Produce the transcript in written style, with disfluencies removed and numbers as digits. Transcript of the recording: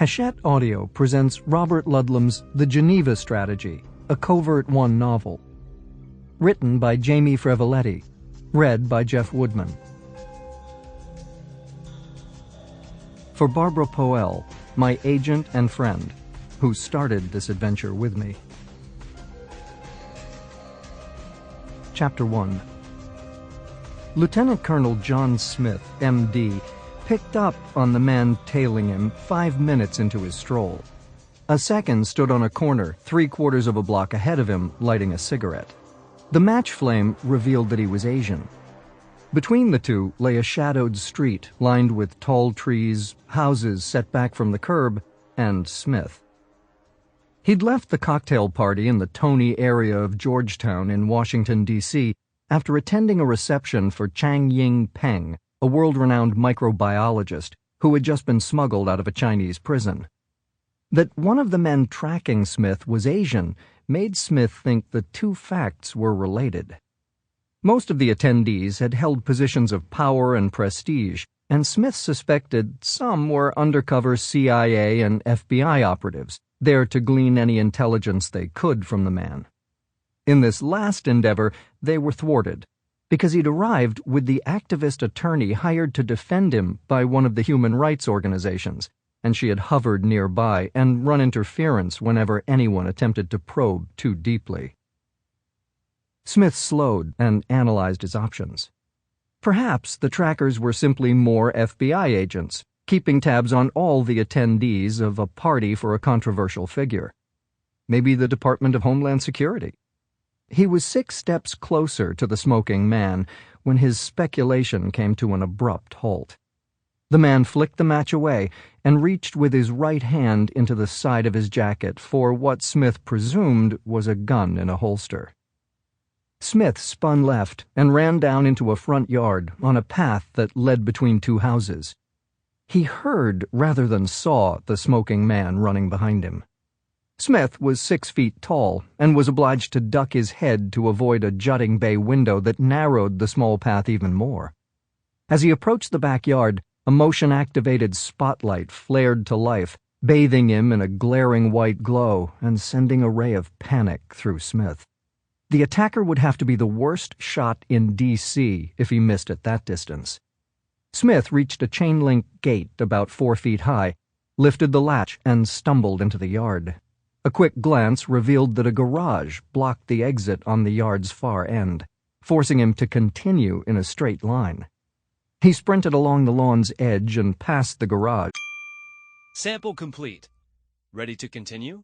Hachette Audio presents Robert Ludlum's The Geneva Strategy, a Covert-One novel. Written by Jamie Freveletti. Read by Jeff Woodman. For Barbara Poel, my agent and friend, who started this adventure with me. Chapter 1. Lieutenant Colonel John Smith, M.D., picked up on the man tailing him 5 minutes into his stroll. A second stood on a corner 3/4 of a block ahead of him, lighting a cigarette. The match flame revealed that he was Asian. Between the two lay a shadowed street lined with tall trees, houses set back from the curb, and Smith. He'd left the cocktail party in the Tony area of Georgetown in Washington, D.C., after attending a reception for Chang Ying Peng, a world-renowned microbiologist who had just been smuggled out of a Chinese prison. That one of the men tracking Smith was Asian made Smith think the two facts were related. Most of the attendees had held positions of power and prestige, and Smith suspected some were undercover CIA and FBI operatives, there to glean any intelligence they could from the man. In this last endeavor, they were thwarted, because he'd arrived with the activist attorney hired to defend him by one of the human rights organizations, and she had hovered nearby and run interference whenever anyone attempted to probe too deeply. Smith slowed and analyzed his options. Perhaps the trackers were simply more FBI agents, keeping tabs on all the attendees of a party for a controversial figure. Maybe the Department of Homeland Security. He was 6 steps closer to the smoking man when his speculation came to an abrupt halt. The man flicked the match away and reached with his right hand into the side of his jacket for what Smith presumed was a gun in a holster. Smith spun left and ran down into a front yard on a path that led between 2 houses. He heard rather than saw the smoking man running behind him. Smith was 6 feet tall and was obliged to duck his head to avoid a jutting bay window that narrowed the small path even more. As he approached the backyard, a motion-activated spotlight flared to life, bathing him in a glaring white glow and sending a ray of panic through Smith. The attacker would have to be the worst shot in D.C. if he missed at that distance. Smith reached a chain-link gate about 4 feet high, lifted the latch, and stumbled into the yard. A quick glance revealed that a garage blocked the exit on the yard's far end, forcing him to continue in a straight line. He sprinted along the lawn's edge and past the garage. Sample complete. Ready to continue?